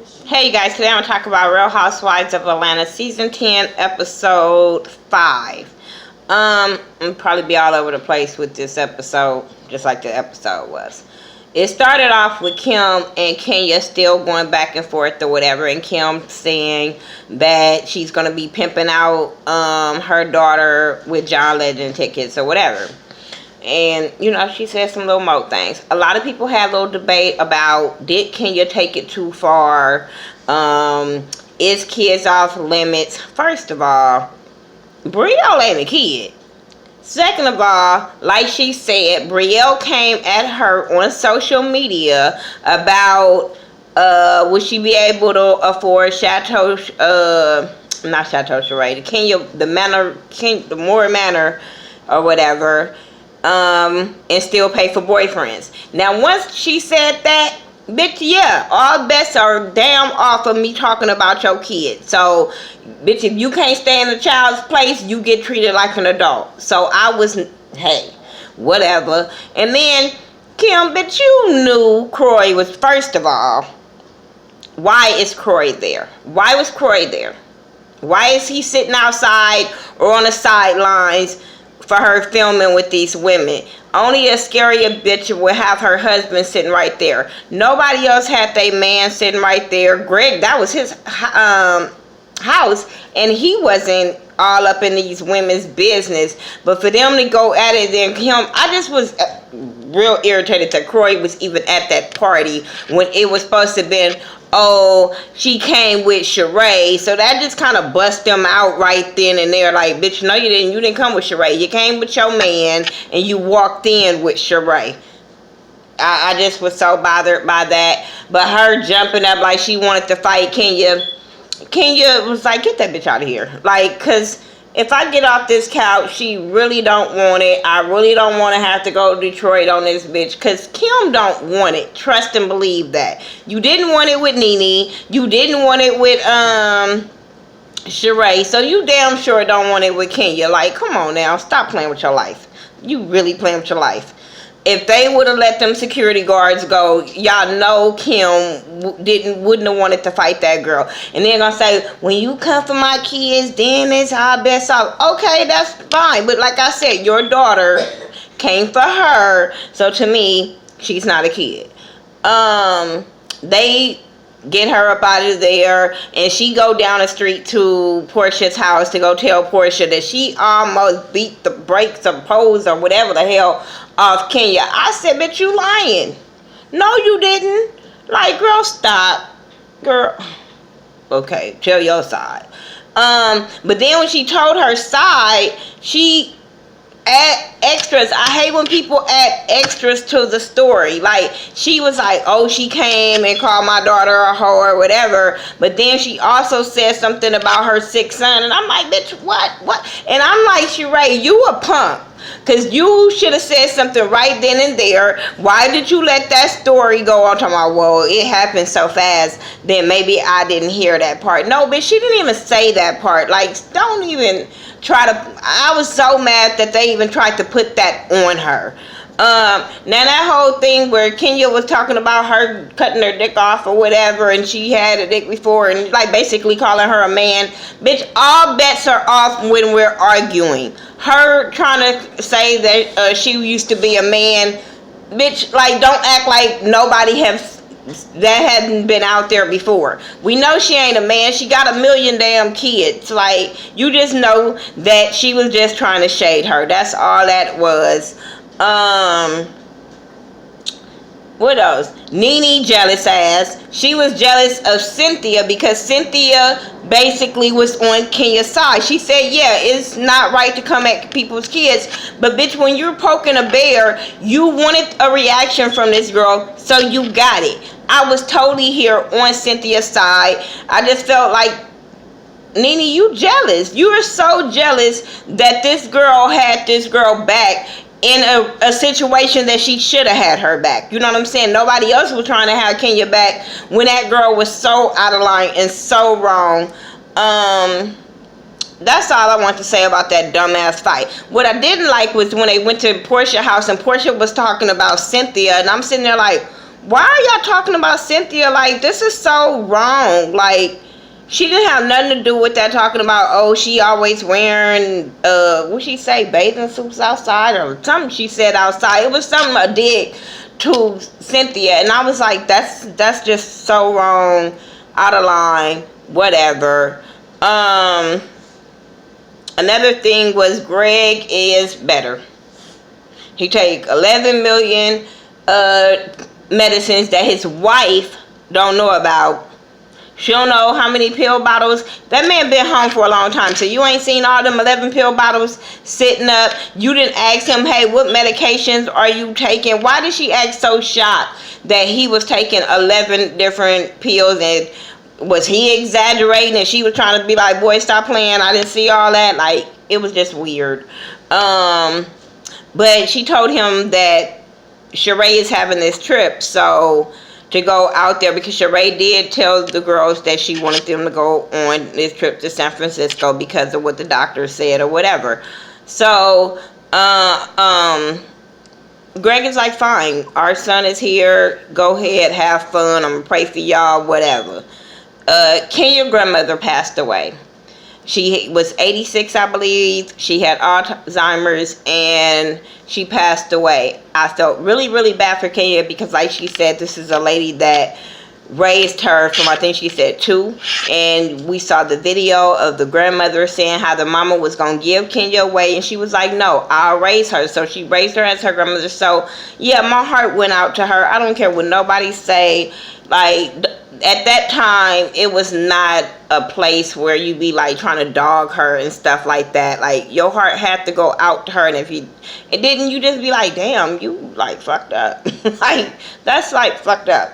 Hey you guys, today I'm going to talk about Real Housewives of Atlanta Season 10, Episode 5. I'll probably be all over the place with this episode, just like the episode was. It started off with Kim and Kenya still going back and forth or whatever, and Kim saying that she's going to be pimping out her daughter with John Legend tickets or whatever. And, you know, she said some little more things. A lot of people had a little debate about, did Kenya take it too far? Is kids off limits? First of all, Brielle ain't a kid. Second of all, like she said, Brielle came at her on social media about, would she be able to afford Chateau, not Chateau Charade, Kenya, the Moore Manor or whatever, and still pay for boyfriends. Now, once she said that, bitch, yeah, all bets are damn off of me talking about your kid. So, bitch, if you can't stay in a child's place, you get treated like an adult. So, I was, hey, whatever. And then, Kim, bitch, you knew Croy was, first of all, why is Croy there? Why was Croy there? Why is he sitting outside or on the sidelines for her filming with these women? Only a scarier bitch would have her husband sitting right there. Nobody else had their man sitting right there. Greg, that was his house, and he wasn't all up in these women's business. But for them to go at it, then him, I just was real irritated that Croy was even at that party when it was supposed to have been, oh, she came with Sheree. So that just kind of bust them out right then and there. Like, bitch, no, you didn't. You didn't come with Sheree. You came with your man, and you walked in with Sheree. I just was so bothered by that. But her jumping up like she wanted to fight Kenya was like, get that bitch out of here. Like, because if I get off this couch, she really don't want it. I really don't want to have to go to Detroit on this bitch. Because Kim don't want it. Trust and believe that. You didn't want it with NeNe. You didn't want it with Sheree. So you damn sure don't want it with Kenya. Like, come on now. Stop playing with your life. You really playing with your life. If they would have let them security guards go, y'all know Kim wouldn't have wanted to fight that girl. And they're gonna say, when you come for my kids, then it's our best off. Okay, that's fine. But like I said, your daughter came for her. So to me, she's not a kid. They get her up out of there, and she go down the street to Porsha's house to go tell Porsha that she almost beat the brakes or pose or whatever the hell off Kenya. I said, bitch, you lying. No, you didn't. Like, girl, stop. Girl. Okay, tell your side. But then when she told her side, she add extras. I hate when people add extras to the story. Like, she was like, oh, she came and called my daughter a hoe or whatever. But then she also said something about her sick son. And I'm like, bitch, what? And I'm like, Sheree, you a punk. Because you should have said something right then and there. Why did you let that story go on? Talking about, well, it happened so fast, then maybe I didn't hear that part. No, bitch, she didn't even say that part. Like, don't even try to. I was so mad that they even tried to put that on her. Now that whole thing where Kenya was talking about her cutting her dick off or whatever, and she had a dick before, and like basically calling her a man, bitch, all bets are off when we're arguing. Her trying to say that she used to be a man, bitch, like, don't act like nobody that hadn't been out there before. We know she ain't a man. She got a million damn kids. Like, you just know that she was just trying to shade her. That's all that was. What else? NeNe jealous ass. She was jealous of Cynthia because Cynthia basically was on Kenya's side. She said, yeah, it's not right to come at people's kids, but bitch, when you're poking a bear, you wanted a reaction from this girl, so you got it. I was totally here on Cynthia's side. I just felt like, NeNe, you jealous. You are so jealous that this girl had this girl back in a situation that she should have had her back. You know what I'm saying? Nobody else was trying to have Kenya back when that girl was so out of line and so wrong. That's all I want to say about that dumbass fight. What I didn't like was when they went to Porsha's house and Porsha was talking about Cynthia, and I'm sitting there like, why are y'all talking about Cynthia? Like, this is so wrong. Like, she didn't have nothing to do with that, talking about, oh, she always wearing, what she say, bathing suits outside, or something she said outside. It was something a dig to Cynthia, and I was like, that's just so wrong, out of line, whatever. Another thing was Greg is better. He take 11 million medicines that his wife don't know about. She don't know how many pill bottles. That man been home for a long time, so you ain't seen all them 11 pill bottles sitting up. You didn't ask him, hey, what medications are you taking? Why did she act so shocked that he was taking 11 different pills? And was he exaggerating? And she was trying to be like, boy, stop playing. I didn't see all that. Like, it was just weird. But she told him that Sheree is having this trip, so to go out there, because Sheree did tell the girls that she wanted them to go on this trip to San Francisco because of what the doctor said or whatever. So Greg is like, fine, our son is here, go ahead, have fun, I'm gonna pray for y'all, whatever. Kenya's grandmother passed away. She was 86, I believe. She had Alzheimer's, and she passed away. I felt really, really bad for Kenya because, like she said, this is a lady that raised her from, I think she said 2. And we saw the video of the grandmother saying how the mama was going to give Kenya away. And she was like, no, I'll raise her. So she raised her as her grandmother. So, yeah, my heart went out to her. I don't care what nobody say. Like, at that time, it was not a place where you be like trying to dog her and stuff like that. Like, your heart had to go out to her, and if you, it didn't, you just be like, damn, you like fucked up. Like, that's like fucked up.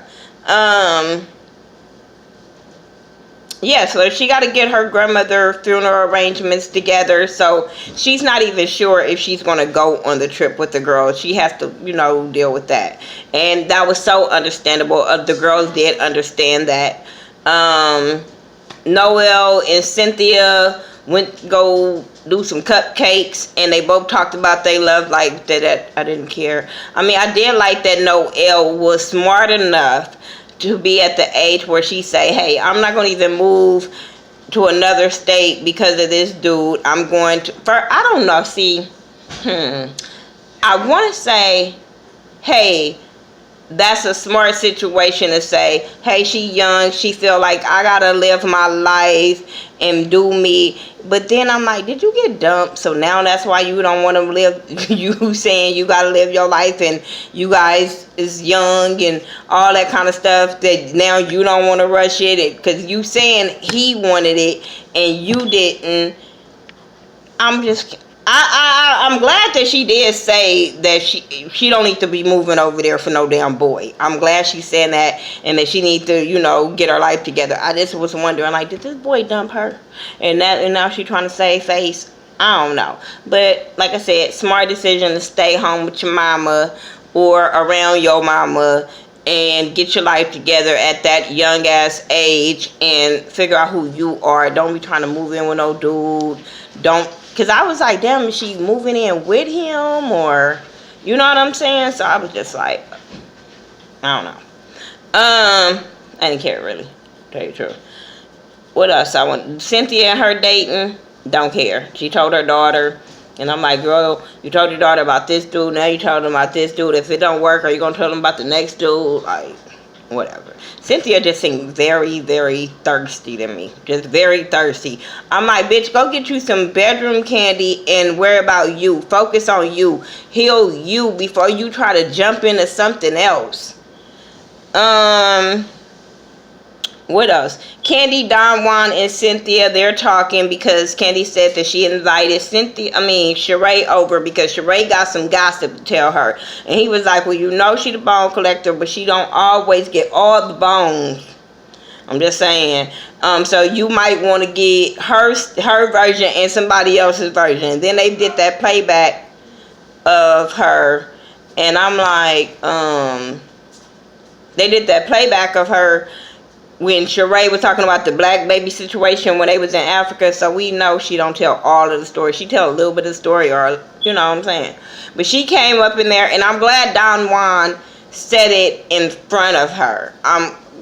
Yeah, so she got to get her grandmother funeral arrangements together. So she's not even sure if she's going to go on the trip with the girls. She has to, you know, deal with that. And that was so understandable. The girls did understand that. Noel and Cynthia went to go do some cupcakes, and they both talked about they love, like, that I didn't care. I mean, I did like that Noel was smart enough to be at the age where she say, hey, I'm not going to even move to another state because of this dude. I'm going to, I don't know, see, I want to say, hey, that's a smart situation to say, hey, she young, she feel like I gotta live my life and do me. But then I'm like, did you get dumped? So now that's why you don't want to live, you saying you gotta live your life and you guys is young and all that kind of stuff, that now you don't want to rush it because you saying he wanted it and you didn't. I'm glad that she did say that she don't need to be moving over there for no damn boy. I'm glad she's saying that, and that she needs to, you know, get her life together. I just was wondering, like, did this boy dump her? And now she's trying to save face. I don't know. But like I said, smart decision to stay home with your mama or around your mama and get your life together at that young ass age and figure out who you are. Don't be trying to move in with no dude. Because I was like, damn, is she moving in with him? Or, you know what I'm saying? So I was just like, I don't know. I didn't care, really, to tell you the truth. What else? I want Cynthia and her dating. Don't care. She told her daughter. And I'm like, girl, you told your daughter about this dude. Now you told them about this dude. If it don't work, are you going to tell them about the next dude? Like, whatever. Cynthia just seemed very, very thirsty to me. Just very thirsty. I'm like, bitch, go get you some bedroom candy and worry about you. Focus on you. Heal you before you try to jump into something else. What else? Kandi, Don Juan, and Cynthia, they're talking because Kandi said that she invited Sheree over because Sheree got some gossip to tell her. And he was like, well, you know she the bone collector, but she don't always get all the bones. I'm just saying. So you might want to get her version and somebody else's version. And then they did that playback of her. And I'm like, they did that playback of her when Sheree was talking about the black baby situation when they was in Africa. So we know she don't tell all of the story. She tell a little bit of the story, or, you know what I'm saying. But she came up in there, and I'm glad Don Juan said it in front of her.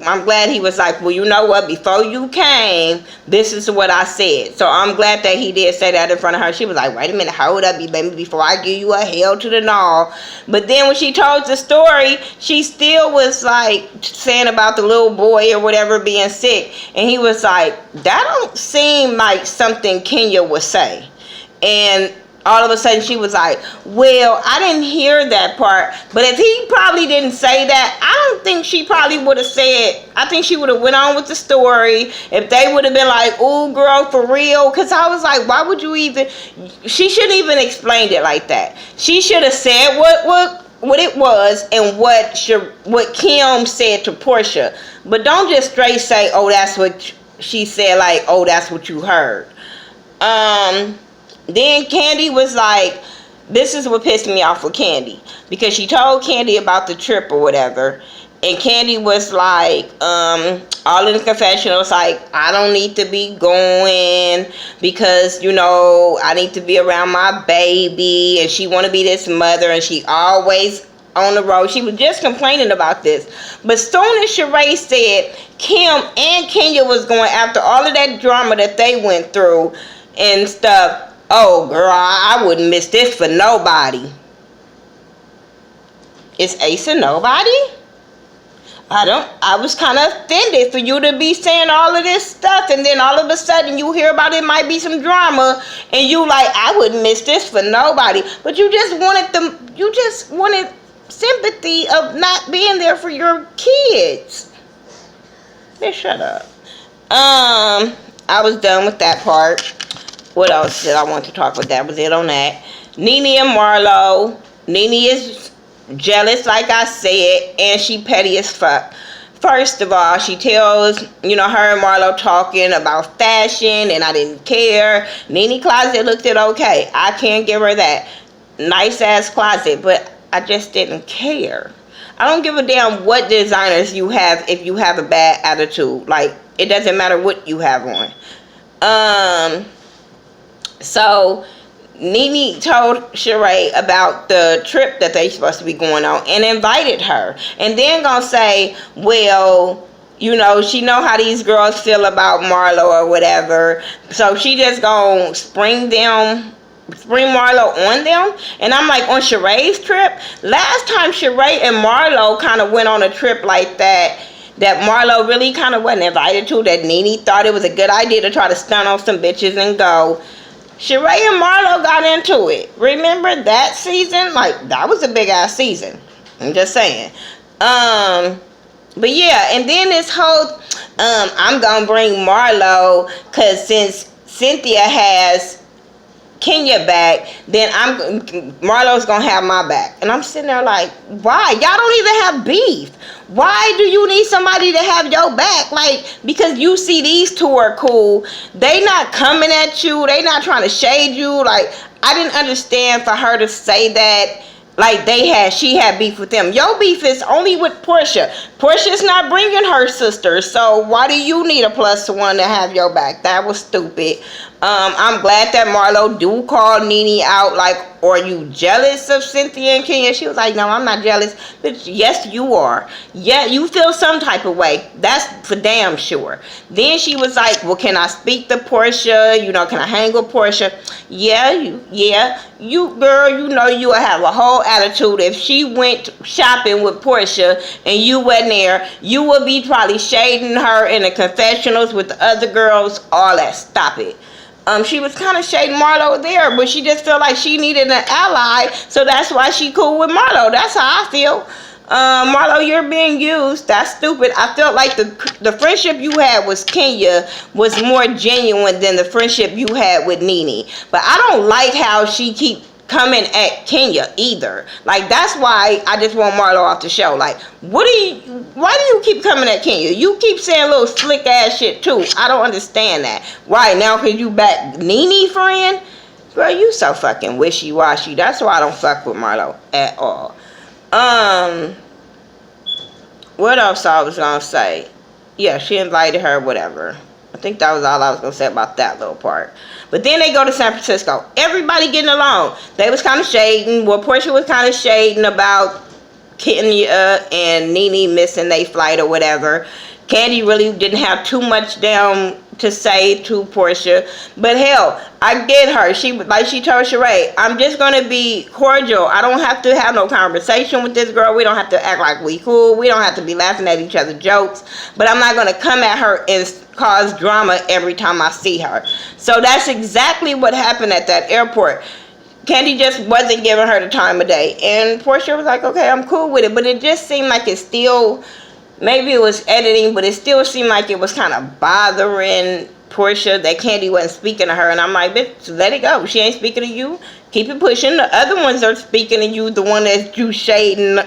I'm glad he was like, well, you know what? Before you came, this is what I said. So I'm glad that he did say that in front of her. She was like, wait a minute, hold up, baby, before I give you a hell to the no. But then when she told the story, she still was like saying about the little boy or whatever being sick. And he was like, that don't seem like something Kenya would say. And all of a sudden she was like, well, I didn't hear that part. But if he probably didn't say that, I don't think she probably would have said, I think she would have went on with the story. If they would have been like, ooh, girl, for real. Because I was like, why would you even, she shouldn't even explained it like that. She should have said what it was and what Kim said to Porsha. But don't just straight say, oh, that's what she said, like, oh, that's what you heard. Then Kandi was like, this is what pissed me off with Kandi, because she told Kandi about the trip or whatever, and Kandi was like, all in the confessionals, like, I don't need to be going because, you know, I need to be around my baby, and she want to be this mother, and she always on the road. She was just complaining about this. But soon as Sheree said Kim and Kenya was going, after all of that drama that they went through and stuff, oh, girl, I wouldn't miss this for nobody. Is Asa nobody? I was kind of offended for you to be saying all of this stuff, and then all of a sudden you hear about it might be some drama, and you like, I wouldn't miss this for nobody. But you just wanted sympathy of not being there for your kids. Just shut up. I was done with that part. What else did I want to talk about? That was it on that. NeNe and Marlo. NeNe is jealous, like I said, and she petty as fuck. First of all, she tells, her and Marlo talking about fashion, and I didn't care. NeNe closet looked it okay. I can't give her that. Nice ass closet, but I just didn't care. I don't give a damn what designers you have if you have a bad attitude. Like, it doesn't matter what you have on. So NeNe told Sheree about the trip that they supposed to be going on and invited her, and then gonna say, well, she know how these girls feel about Marlo or whatever, so she just gonna spring Marlo on them. And I'm like, on Sheree's trip? Last time Sheree and Marlo kind of went on a trip like that Marlo really kind of wasn't invited to, that NeNe thought it was a good idea to try to stun on some bitches and go. Sheree and Marlo got into it. Remember that season? Like, that was a big ass season. I'm just saying. But yeah, and then this whole I'm gonna bring Marlo, cause since Cynthia has Kenya back, then Marlo's gonna have my back. And I'm sitting there like, why? Y'all don't even have beef. Why do you need somebody to have your back? Like, because you see these two are cool. They not coming at you. They not trying to shade you. Like, I didn't understand for her to say that. Like, she had beef with them. Your beef is only with Porsha. Portia's not bringing her sister. So why do you need a +1 to have your back? That was stupid. I'm glad that Marlo do call NeNe out, like, are you jealous of Cynthia and Kenya? She was like, no, I'm not jealous. But yes, you are. Yeah, you feel some type of way. That's for damn sure. Then she was like, well, can I speak to Porsha? Can I hang with Porsha? Yeah, you girl, you will have a whole attitude if she went shopping with Porsha and you wasn't there. You would be probably shading her in the confessionals with the other girls, all that. Stop it. She was kind of shading Marlo there, but she just felt like she needed an ally, so that's why she cool with Marlo. That's how I feel. Marlo, you're being used. That's stupid. I felt like the friendship you had with Kenya was more genuine than the friendship you had with NeNe. But I don't like how she keep coming at Kenya either. Like, that's why I just want Marlo off the show. Like, why do you keep coming at Kenya? You keep saying little slick ass shit too. I don't understand that. Why now? Cause you back NeNe friend? Girl, you so fucking wishy-washy. That's why I don't fuck with Marlo at all. What else I was gonna say? Yeah, she invited her, whatever. I think that was all I was gonna say about that little part. But then they go to San Francisco. Everybody getting along. They was kind of shading. Well, Porsha was kind of shading about Kenya and NeNe missing their flight or whatever. Kandi really didn't have too much down to say to Porsha, but hell, I get her. She told Sheree, I'm just gonna be cordial. I don't have to have no conversation with this girl. We don't have to act like we cool. We don't have to be laughing at each other's jokes. But I'm not gonna come at her and cause drama every time I see her. So that's exactly what happened at that airport. Kandi just wasn't giving her the time of day, and Porsha was like, okay, I'm cool with it. But it just seemed like it still. Maybe it was editing, but it still seemed like it was kind of bothering Porsha that Kandi wasn't speaking to her. And I'm like, bitch, let it go. She ain't speaking to you. Keep it pushing. The other ones are speaking to you. The one that you shading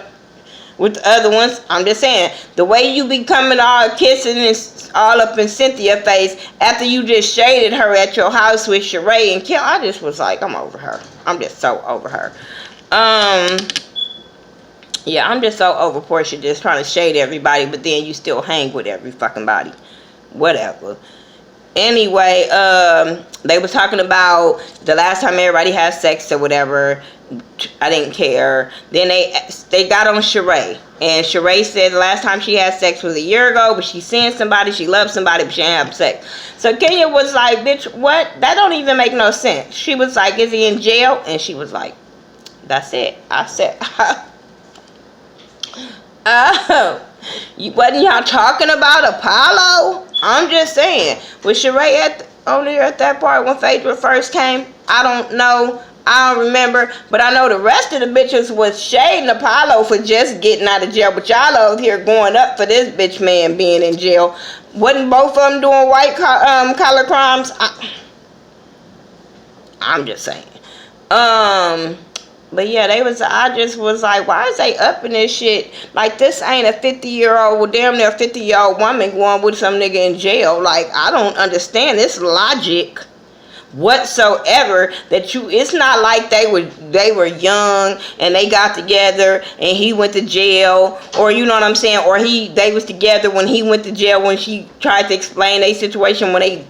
with the other ones. I'm just saying, the way you be coming all kissing and all up in Cynthia's face after you just shaded her at your house with Sheree and Kim, I just was like, I'm over her. I'm just so over her. Yeah, I'm just so over Porsha just trying to shade everybody, but then you still hang with every fucking body. Whatever. Anyway, they were talking about the last time everybody had sex or whatever. I didn't care. Then they got on Sheree. And Sheree said the last time she had sex was a year ago, but she's seeing somebody, she loves somebody, but she ain't have sex. So Kenya was like, bitch, what? That don't even make no sense. She was like, is he in jail? And she was like, that's it. I said... Oh, wasn't y'all talking about Apollo? I'm just saying. Was Sheree only at that part when Phaedra first came? I don't know. I don't remember. But I know the rest of the bitches was shading Apollo for just getting out of jail. But y'all over here going up for this bitch man being in jail. Wasn't both of them doing white collar crimes? I'm just saying. But yeah, I just was like, why is they up in this shit? Like, this ain't a 50-year-old, damn near 50-year-old woman going with some nigga in jail. Like, I don't understand this logic whatsoever. It's not like they were young and they got together and he went to jail, or you know what I'm saying, or they was together when he went to jail when she tried to explain a situation when they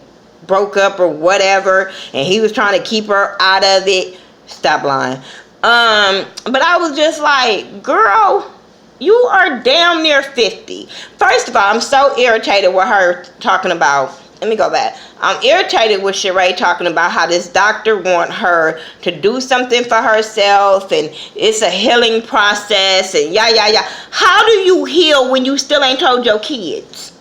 broke up or whatever, and he was trying to keep her out of it. Stop lying. But I was just like, girl, you are damn near 50. First of all, I'm so irritated with her talking about, let me go back. I'm irritated with Sheree talking about how this doctor want her to do something for herself and it's a healing process and yeah. How do you heal when you still ain't told your kids?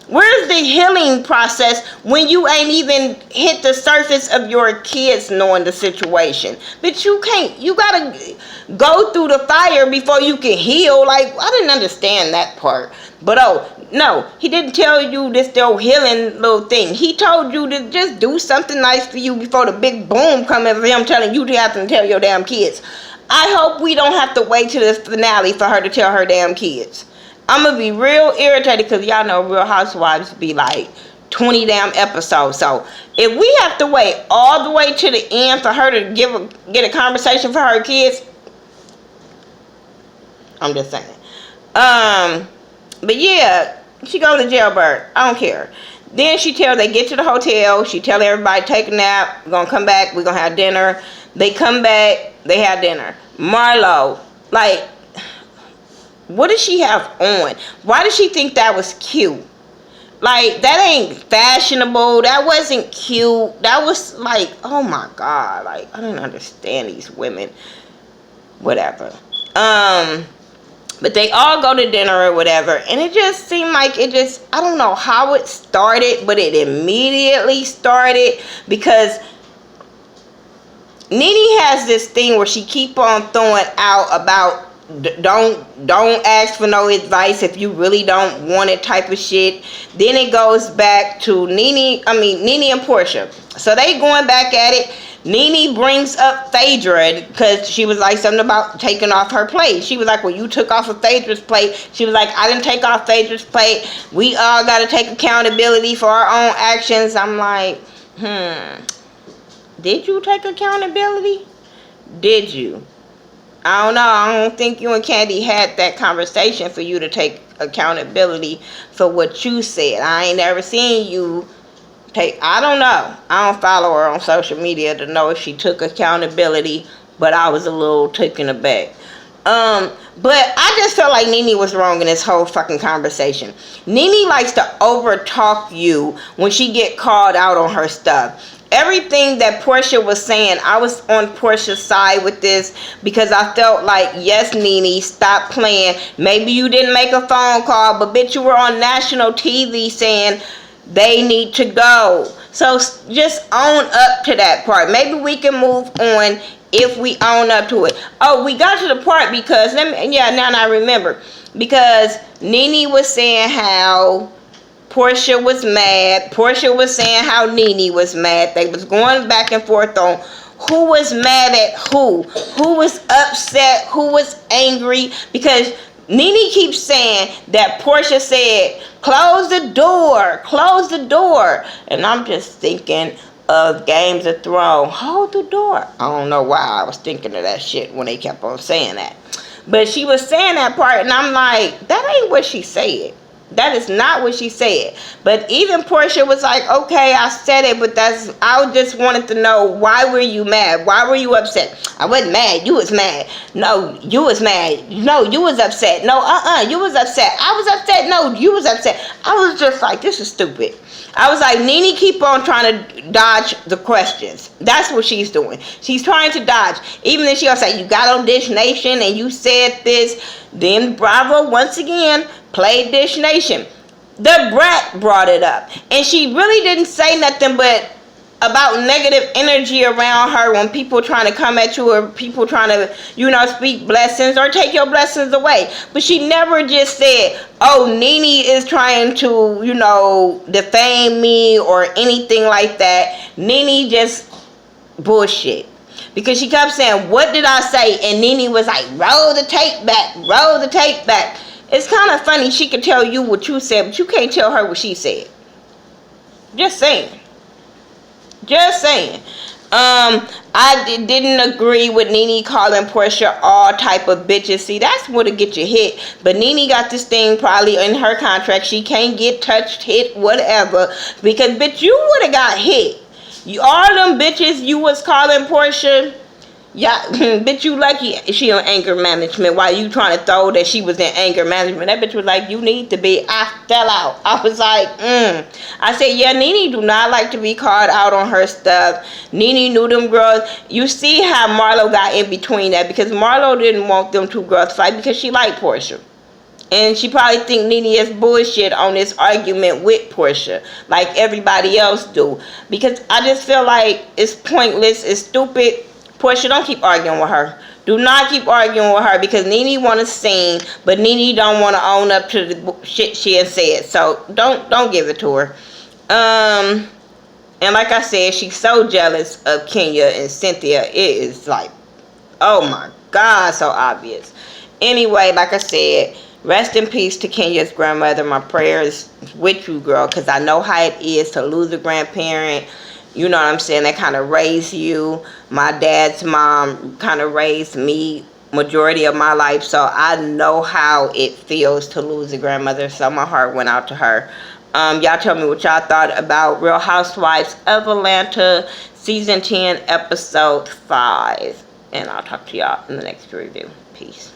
Where's the healing process when you ain't even hit the surface of your kids knowing the situation? But you gotta go through the fire before you can heal. Like, I didn't understand that part. But oh, no, he didn't tell you this little healing little thing. He told you to just do something nice for you before the big boom come of him telling you to have to tell your damn kids. I hope we don't have to wait to the finale for her to tell her damn kids. I'm going to be real irritated because y'all know Real Housewives be like 20 damn episodes. So if we have to wait all the way to the end for her to get a conversation for her kids, I'm just saying. But yeah, she go to jailbird. I don't care. Then they get to the hotel. She tell everybody, take a nap. We're going to come back. We're going to have dinner. They come back. They have dinner. Marlo, like, what does she have on? Why did she think that was cute? Like, that ain't fashionable. That wasn't cute. That was like, oh my God. Like, I don't understand these women. Whatever. But they all go to dinner or whatever. And it just seemed like I don't know how it started, but it immediately started because NeNe has this thing where she keep on throwing out about don't ask for no advice if you really don't want it type of shit. Then it goes back to NeNe and Porsha. So they going back at it. NeNe brings up Phaedra because she was like something about taking off her plate. She was like, well, you took off of Phaedra's plate. She was like, I didn't take off Phaedra's plate. We all got to take accountability for our own actions. I'm like, did you take accountability? Did you? I don't know. I don't think you and Kandi had that conversation for you to take accountability for what you said. I ain't never seen you take. I don't know. I don't follow her on social media to know if she took accountability, but I was a little taken aback. But I just felt like NeNe was wrong in this whole fucking conversation. NeNe likes to over talk you when she get called out on her stuff. Everything that Porsha was saying, I was on Porsha's side with this because I felt like, yes, NeNe, stop playing. Maybe you didn't make a phone call, but bitch, you were on national TV saying they need to go. So just own up to that part. Maybe we can move on if we own up to it. Oh, we got to the part because, now I remember. Because NeNe was saying how Porsha was mad. Porsha was saying how NeNe was mad. They was going back and forth on who was mad at who was upset, who was angry. Because NeNe keeps saying that Porsha said, close the door, close the door. And I'm just thinking of Games of Thrones, hold the door. I don't know why I was thinking of that shit when they kept on saying that. But she was saying that part, and I'm like, that ain't what she said. That is not what she said. But even Porsha was like, okay, I said it, but I just wanted to know, why were you mad? Why were you upset? I wasn't mad. You was mad. No, you was mad. No, you was upset. No, you was upset. I was upset. No, you was upset. I was just like, this is stupid. I was like, NeNe keep on trying to dodge the questions. That's what she's doing. She's trying to dodge. Even if she'll say, you got on Dish Nation and you said this, then Bravo once again played Dish Nation. The brat brought it up. And she really didn't say nothing but about negative energy around her when people trying to come at you or people trying to, speak blessings or take your blessings away. But she never just said, oh, NeNe is trying to, defame me or anything like that. NeNe just bullshit. Because she kept saying, what did I say? And NeNe was like, roll the tape back, roll the tape back. It's kind of funny she could tell you what you said, but you can't tell her what she said. Just saying. Just saying. I didn't agree with NeNe calling Porsha all type of bitches. See, that's what'll get you hit. But NeNe got this thing probably in her contract. She can't get touched, hit, whatever. Because, bitch, you would have got hit. All them bitches you was calling Porsha, yeah, bitch, you lucky she on anger management while you trying to throw that she was in anger management. That bitch was like, you need to be. I fell out. I was like, I said, yeah, NeNe do not like to be called out on her stuff. NeNe knew them girls. You see how Marlo got in between that because Marlo didn't want them two girls to fight because she liked Porsha. And she probably think NeNe is bullshit on this argument with Porsha, like everybody else do. Because I just feel like it's pointless, it's stupid. Porsha, don't keep arguing with her. Do not keep arguing with her because NeNe want to sing, but NeNe don't want to own up to the shit she has said. So don't give it to her. And like I said, she's so jealous of Kenya and Cynthia. It is like, oh my God, so obvious. Anyway, like I said, rest in peace to Kenya's grandmother. My prayers with you, girl, because I know how it is to lose a grandparent. You know what I'm saying? They kind of raise you. My dad's mom kind of raised me majority of my life. So I know how it feels to lose a grandmother. So my heart went out to her. Y'all tell me what y'all thought about Real Housewives of Atlanta Season 10 Episode 5. And I'll talk to y'all in the next review. Peace.